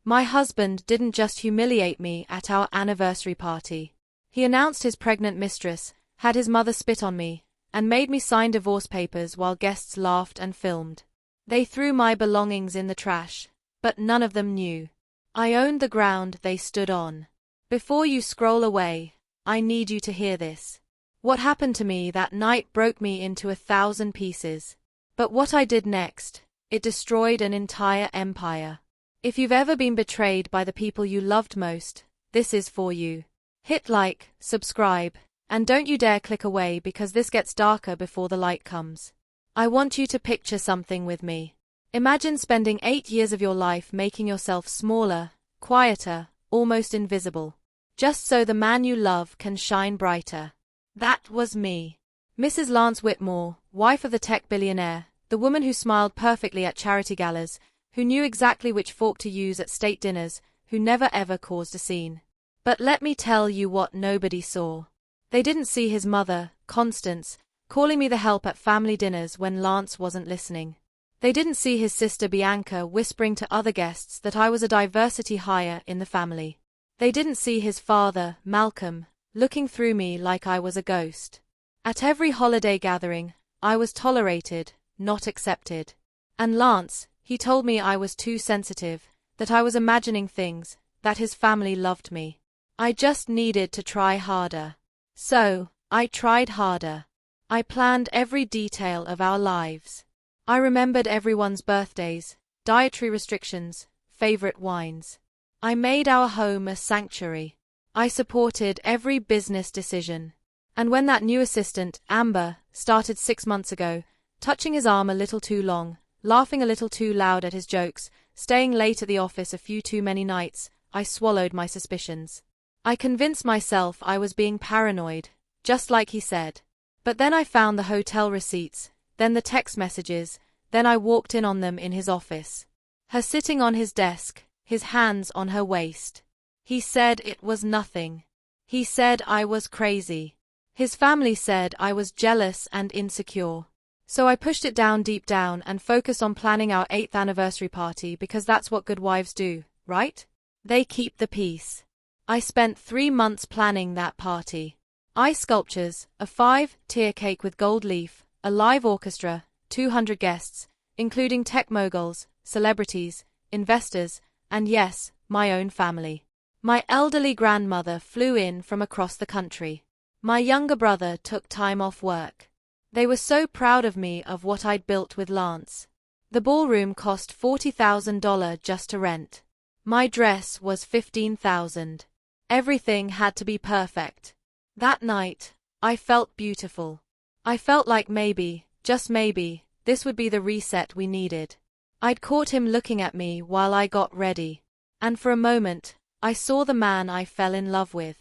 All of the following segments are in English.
My husband didn't just humiliate me at our anniversary party. He announced his pregnant mistress, had his mother spit on me, and made me sign divorce papers while guests laughed and filmed. They threw my belongings in the trash, but none of them knew. I owned the ground they stood on. Before you scroll away, I need you to hear this. What happened to me that night broke me into 1,000 pieces. But what I did next, it destroyed an entire empire. If you've ever been betrayed by the people you loved most, this is for you. Hit like, subscribe, and don't you dare click away because this gets darker before the light comes. I want you to picture something with me. Imagine spending 8 years of your life making yourself smaller, quieter, almost invisible, just so the man you love can shine brighter. That was me. Mrs. Lance Whitmore, wife of the tech billionaire, the woman who smiled perfectly at charity galas, who knew exactly which fork to use at state dinners, who never ever caused a scene. But let me tell you what nobody saw. They didn't see his mother, Constance, calling me the help at family dinners when Lance wasn't listening. They didn't see his sister Bianca whispering to other guests that I was a diversity hire in the family. They didn't see his father, Malcolm, looking through me like I was a ghost. At every holiday gathering, I was tolerated, not accepted. And Lance, he told me I was too sensitive, that I was imagining things, that his family loved me. I just needed to try harder. So, I tried harder. I planned every detail of our lives. I remembered everyone's birthdays, dietary restrictions, favorite wines. I made our home a sanctuary. I supported every business decision. And when that new assistant, Amber, started 6 months ago, touching his arm a little too long, laughing a little too loud at his jokes, staying late at the office a few too many nights, I swallowed my suspicions. I convinced myself I was being paranoid, just like he said. But then I found the hotel receipts, then the text messages, then I walked in on them in his office. Her sitting on his desk, his hands on her waist. He said it was nothing. He said I was crazy. His family said I was jealous and insecure. So I pushed it down deep down and focused on planning our 8th anniversary party because that's what good wives do, right? They keep the peace. I spent 3 months planning that party. Ice sculptures, a 5-tier cake with gold leaf, a live orchestra, 200 guests, including tech moguls, celebrities, investors, and yes, my own family. My elderly grandmother flew in from across the country. My younger brother took time off work. They were so proud of me of what I'd built with Lance. The ballroom cost $40,000 just to rent. My dress was $15,000. Everything had to be perfect. That night, I felt beautiful. I felt like maybe, just maybe, this would be the reset we needed. I'd caught him looking at me while I got ready. And for a moment, I saw the man I fell in love with.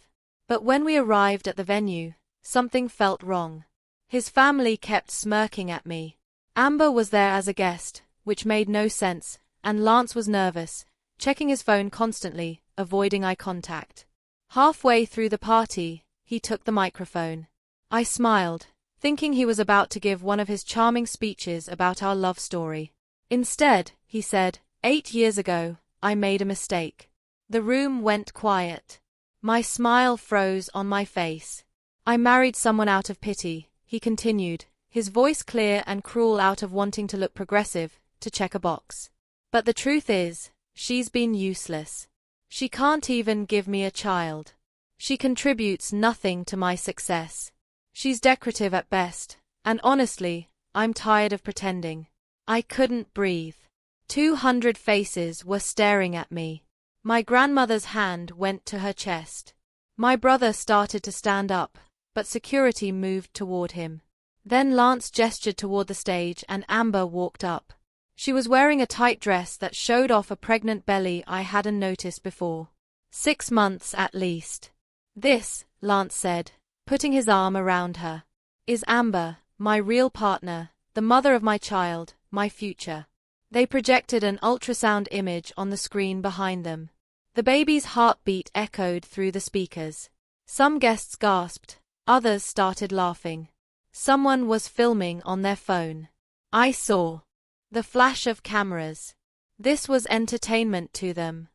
But when we arrived at the venue, something felt wrong. His family kept smirking at me. Amber was there as a guest, which made no sense, and Lance was nervous, checking his phone constantly, avoiding eye contact. Halfway through the party, he took the microphone. I smiled, thinking he was about to give one of his charming speeches about our love story. Instead, he said, 8 years ago, I made a mistake. The room went quiet. My smile froze on my face. I married someone out of pity, he continued, his voice clear and cruel out of wanting to look progressive, to check a box. But the truth is, she's been useless. She can't even give me a child. She contributes nothing to my success. She's decorative at best, and honestly, I'm tired of pretending. I couldn't breathe. 200 faces were staring at me. My grandmother's hand went to her chest. My brother started to stand up, but security moved toward him. Then Lance gestured toward the stage and Amber walked up. She was wearing a tight dress that showed off a pregnant belly I hadn't noticed before. 6 months at least. This, Lance said, putting his arm around her, is Amber, my real partner, the mother of my child, my future. They projected an ultrasound image on the screen behind them. The baby's heartbeat echoed through the speakers. Some guests gasped, others started laughing. Someone was filming on their phone. I saw the flash of cameras. This was entertainment to them.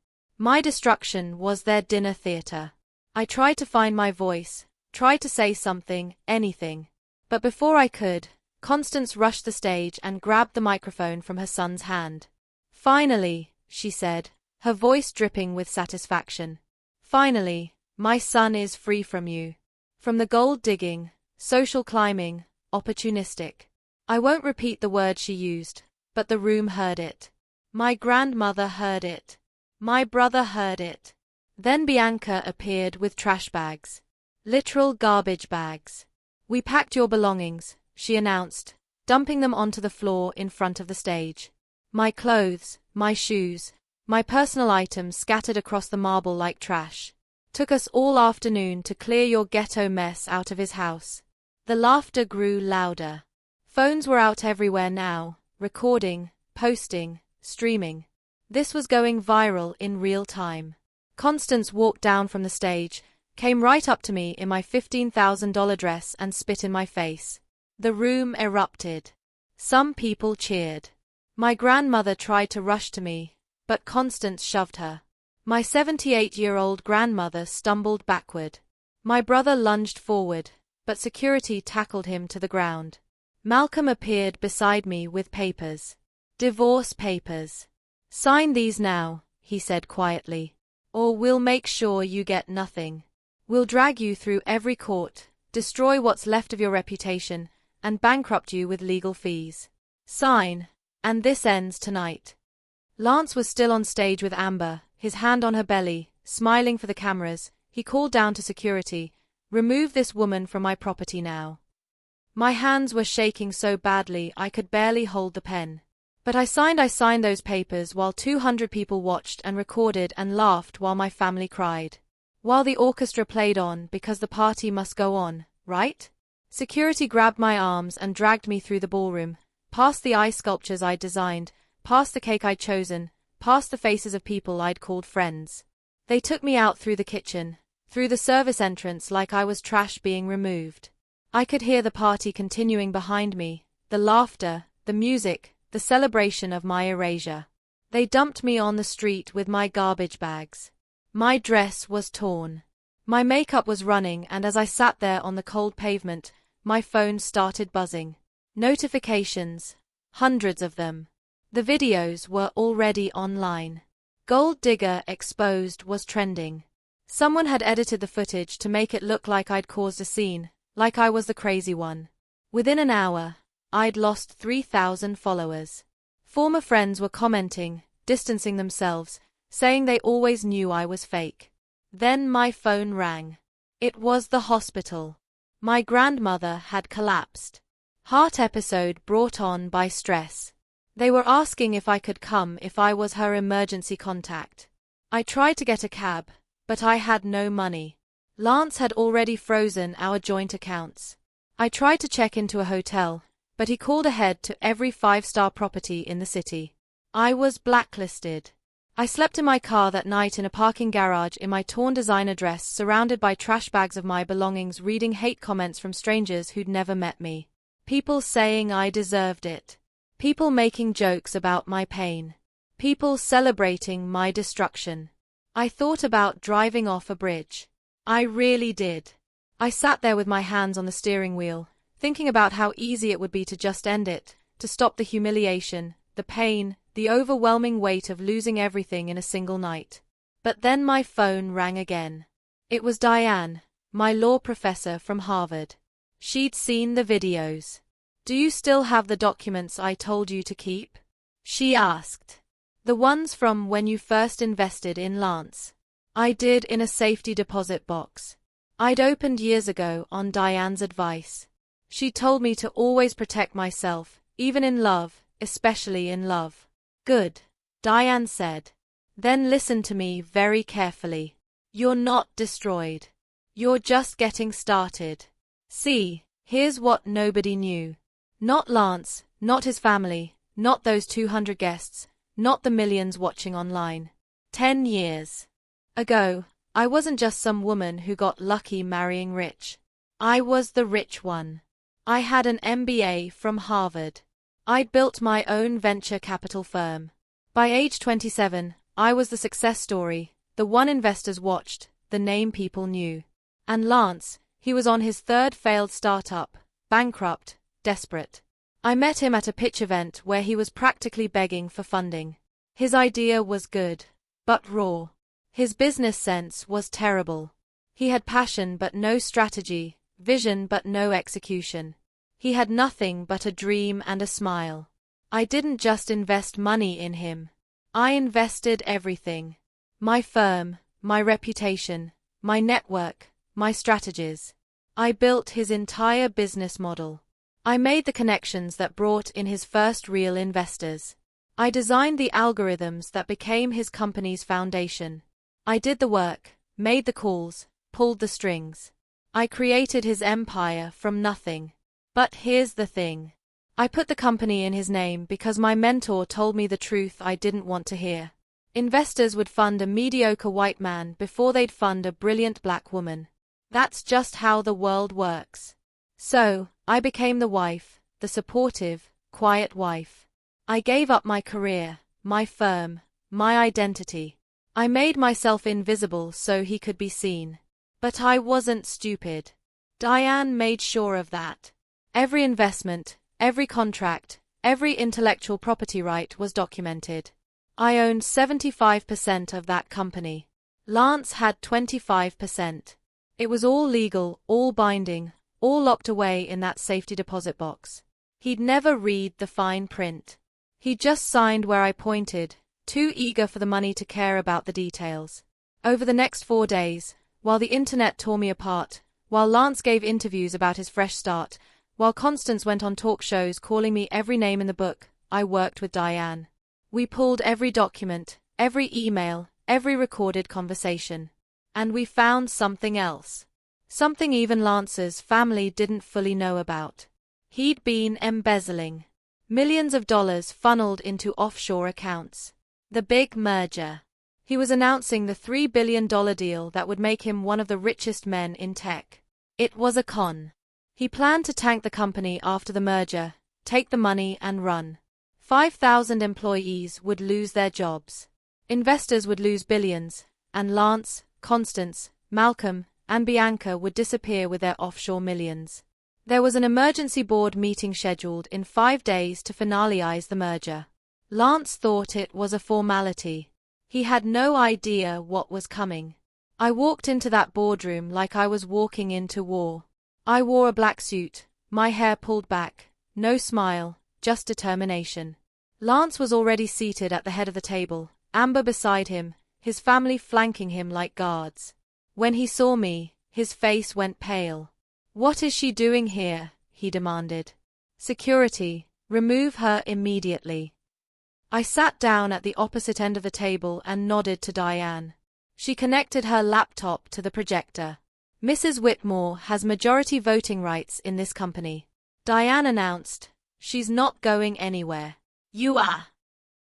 My destruction was their dinner theater. I tried to find my voice, tried to say something, anything. But before I could, Constance rushed the stage and grabbed the microphone from her son's hand. "Finally," she said, her voice dripping with satisfaction. "Finally, my son is free from you. From the gold digging, social climbing, opportunistic." I won't repeat the word she used, but the room heard it. My grandmother heard it. My brother heard it. Then Bianca appeared with trash bags. Literal garbage bags. "We packed your belongings," she announced, dumping them onto the floor in front of the stage. My clothes, my shoes, my personal items scattered across the marble like trash. "Took us all afternoon to clear your ghetto mess out of his house." The laughter grew louder. Phones were out everywhere now, recording, posting, streaming. This was going viral in real time. Constance walked down from the stage, came right up to me in my $15,000 dress and spit in my face. The room erupted. Some people cheered. My grandmother tried to rush to me, but Constance shoved her. My 78-year-old grandmother stumbled backward. My brother lunged forward, but security tackled him to the ground. Malcolm appeared beside me with papers. "Divorce papers. Sign these now," he said quietly, "or we'll make sure you get nothing. We'll drag you through every court, destroy what's left of your reputation, and bankrupt you with legal fees. Sign, and this ends tonight." Lance was still on stage with Amber, his hand on her belly, smiling for the cameras. He called down to security, "Remove this woman from my property now." My hands were shaking so badly I could barely hold the pen. But I signed those papers while 200 people watched and recorded and laughed while my family cried. While the orchestra played on because the party must go on, right? Security grabbed my arms and dragged me through the ballroom, past the ice sculptures I'd designed, past the cake I'd chosen, past the faces of people I'd called friends. They took me out through the kitchen, through the service entrance like I was trash being removed. I could hear the party continuing behind me, the laughter, the music, the celebration of my erasure. They dumped me on the street with my garbage bags. My dress was torn. My makeup was running, and as I sat there on the cold pavement, my phone started buzzing. Notifications. Hundreds of them. The videos were already online. "Gold Digger Exposed" was trending. Someone had edited the footage to make it look like I'd caused a scene, like I was the crazy one. Within an hour, I'd lost 3,000 followers. Former friends were commenting, distancing themselves, saying they always knew I was fake. Then my phone rang. It was the hospital. My grandmother had collapsed. Heart episode brought on by stress. They were asking if I could come if I was her emergency contact. I tried to get a cab, but I had no money. Lance had already frozen our joint accounts. I tried to check into a hotel, but he called ahead to every 5-star property in the city. I was blacklisted. I slept in my car that night in a parking garage in my torn designer dress, surrounded by trash bags of my belongings, reading hate comments from strangers who'd never met me. People saying I deserved it. People making jokes about my pain. People celebrating my destruction. I thought about driving off a bridge. I really did. I sat there with my hands on the steering wheel, thinking about how easy it would be to just end it, to stop the humiliation, the pain, the overwhelming weight of losing everything in a single night. But then my phone rang again. It was Diane, my law professor from Harvard. She'd seen the videos. "Do you still have the documents I told you to keep?" she asked. "The ones from when you first invested in Lance?" I did, in a safety deposit box. I'd opened years ago on Diane's advice. She told me to always protect myself, even in love, especially in love. "Good," Diane said. "Then listen to me very carefully. You're not destroyed. You're just getting started. See, here's what nobody knew. Not Lance, not his family, not those 200 guests, not the millions watching online. 10 years ago, I wasn't just some woman who got lucky marrying rich. I was the rich one. I had an MBA from Harvard. I'd built my own venture capital firm. By age 27, I was the success story, the one investors watched, the name people knew. And Lance, he was on his third failed startup, bankrupt, desperate. I met him at a pitch event where he was practically begging for funding. His idea was good, but raw. His business sense was terrible. He had passion but no strategy, vision but no execution. He had nothing but a dream and a smile. I didn't just invest money in him. I invested everything. My firm, my reputation, my network, my strategies. I built his entire business model. I made the connections that brought in his first real investors. I designed the algorithms that became his company's foundation. I did the work, made the calls, pulled the strings. I created his empire from nothing. But here's the thing. I put the company in his name because my mentor told me the truth I didn't want to hear. Investors would fund a mediocre white man before they'd fund a brilliant black woman. That's just how the world works. So, I became the wife, the supportive, quiet wife. I gave up my career, my firm, my identity. I made myself invisible so he could be seen. But I wasn't stupid. Diane made sure of that. Every investment, every contract, every intellectual property right was documented. I owned 75% of that company. Lance had 25%. It was all legal, all binding, all locked away in that safety deposit box. He'd never read the fine print. He just signed where I pointed, too eager for the money to care about the details. Over the next 4 days, while the internet tore me apart, while Lance gave interviews about his fresh start, while Constance went on talk shows calling me every name in the book, I worked with Diane. We pulled every document, every email, every recorded conversation. And we found something else. Something even Lance's family didn't fully know about. He'd been embezzling. Millions of dollars funneled into offshore accounts. The big merger. He was announcing the $3 billion deal that would make him one of the richest men in tech. It was a con. He planned to tank the company after the merger, take the money and run. 5,000 employees would lose their jobs. Investors would lose billions, and Lance, Constance, Malcolm, and Bianca would disappear with their offshore millions. There was an emergency board meeting scheduled in 5 days to finalize the merger. Lance thought it was a formality. He had no idea what was coming. I walked into that boardroom like I was walking into war. I wore a black suit, my hair pulled back, no smile, just determination. Lance was already seated at the head of the table, Amber beside him, his family flanking him like guards. When he saw me, his face went pale. "What is she doing here?" he demanded. "Security, remove her immediately." I sat down at the opposite end of the table and nodded to Diane. She connected her laptop to the projector. "Mrs. Whitmore has majority voting rights in this company," Diane announced. "She's not going anywhere." "You are."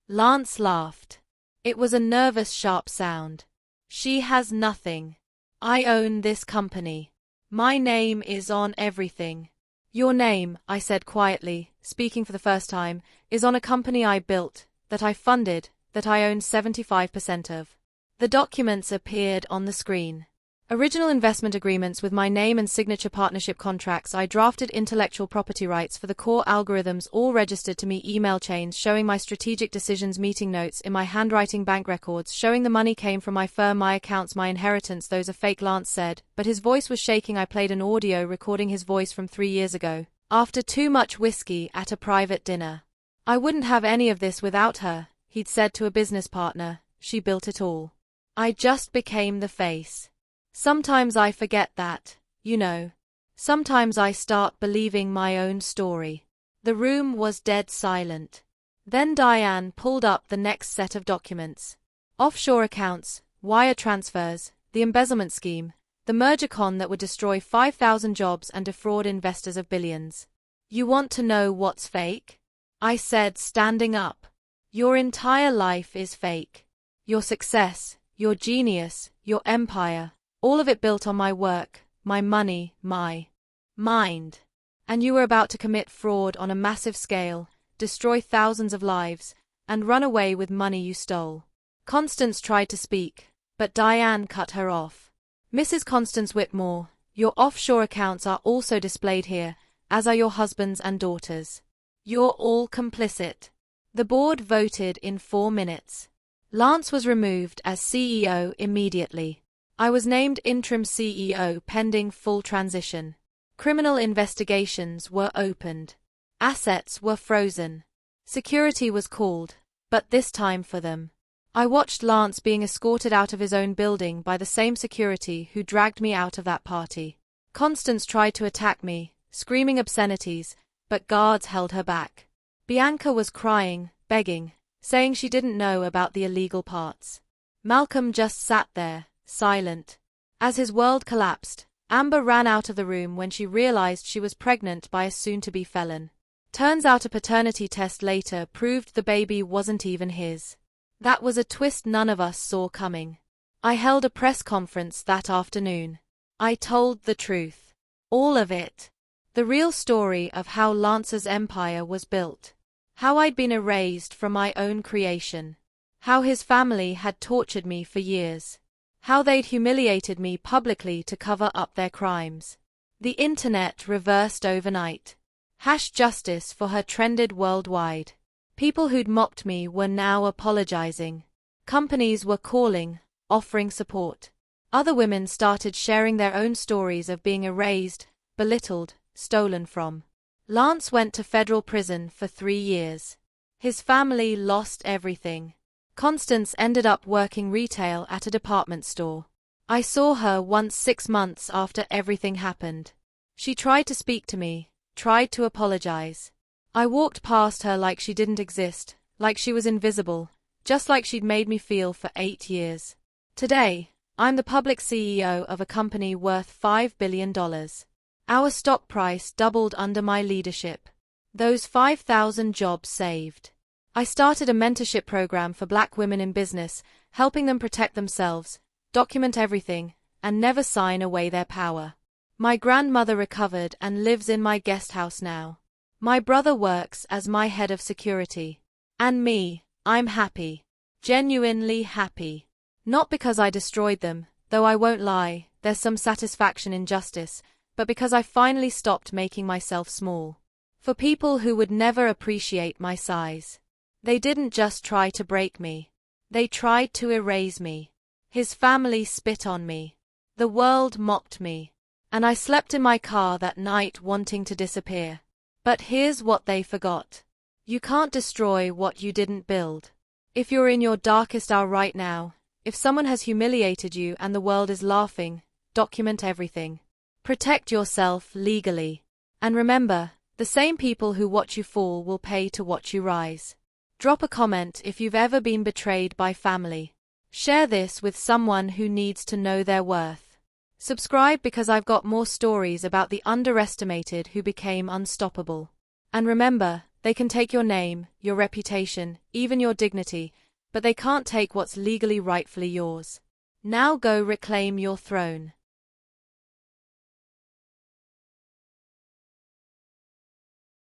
Lance laughed. It was a nervous, sharp sound. "She has nothing. I own this company. My name is on everything." "Your name," I said quietly, speaking for the first time, "is on a company I built, that I funded, that I own 75% of." The documents appeared on the screen. Original investment agreements with my name and signature partnership contracts. I drafted intellectual property rights for the core algorithms, all registered to me, email chains showing my strategic decisions, meeting notes in my handwriting, bank records showing the money came from my firm, my accounts, my inheritance. "Those are fake," Lance said, but his voice was shaking. I played an audio recording his voice from 3 years ago, after too much whiskey at a private dinner. "I wouldn't have any of this without her," he'd said to a business partner. "She built it all. I just became the face." Sometimes I forget that, you know. Sometimes I start believing my own story. The room was dead silent. Then Diane pulled up the next set of documents. Offshore accounts, wire transfers, the embezzlement scheme, the merger con that would destroy 5,000 jobs and defraud investors of billions. "You want to know what's fake?" I said, standing up. "Your entire life is fake. Your success, your genius, your empire. All of it built on my work, my money, my mind. And you were about to commit fraud on a massive scale, destroy thousands of lives, and run away with money you stole." Constance tried to speak, But Diane cut her off. Mrs. Constance Whitmore, your offshore accounts are also displayed here, as are your husband's and daughters. You're all complicit. The board voted in 4 minutes. Lance was removed as CEO immediately. I was named interim CEO pending full transition. Criminal investigations were opened. Assets were frozen. Security was called, but this time for them. I watched Lance being escorted out of his own building by the same security who dragged me out of that party. Constance tried to attack me, screaming obscenities, but guards held her back. Bianca was crying, begging, saying she didn't know about the illegal parts. Malcolm just sat there, silent. As his world collapsed, Amber ran out of the room when she realized she was pregnant by a soon-to-be felon. Turns out a paternity test later proved the baby wasn't even his. That was a twist none of us saw coming. I held a press conference that afternoon. I told the truth. All of it. The real story of how Lance's empire was built. How I'd been erased from my own creation. How his family had tortured me for years. How they'd humiliated me publicly to cover up their crimes. The internet reversed overnight. #justice for her trended worldwide. People who'd mocked me were now apologizing. Companies were calling, offering support. Other women started sharing their own stories of being erased, belittled, stolen from. Lance went to federal prison for 3 years. His family lost everything. Constance ended up working retail at a department store. I saw her once 6 months after everything happened. She tried to speak to me, tried to apologize. I walked past her like she didn't exist, like she was invisible, just like she'd made me feel for 8 years. Today, I'm the public CEO of a company worth $5 billion. Our stock price doubled under my leadership. Those 5,000 jobs saved. I started a mentorship program for Black women in business, helping them protect themselves, document everything, and never sign away their power. My grandmother recovered and lives in my guest house now. My brother works as my head of security. And me, I'm happy. Genuinely happy. Not because I destroyed them, though I won't lie, there's some satisfaction in justice, but because I finally stopped making myself small. For people who would never appreciate my size. They didn't just try to break me. They tried to erase me. His family spit on me. The world mocked me. And I slept in my car that night wanting to disappear. But here's what they forgot. You can't destroy what you didn't build. If you're in your darkest hour right now, if someone has humiliated you and the world is laughing, document everything. Protect yourself legally. And remember, the same people who watch you fall will pay to watch you rise. Drop a comment if you've ever been betrayed by family. Share this with someone who needs to know their worth. Subscribe because I've got more stories about the underestimated who became unstoppable. And remember, they can take your name, your reputation, even your dignity, but they can't take what's legally rightfully yours. Now go reclaim your throne.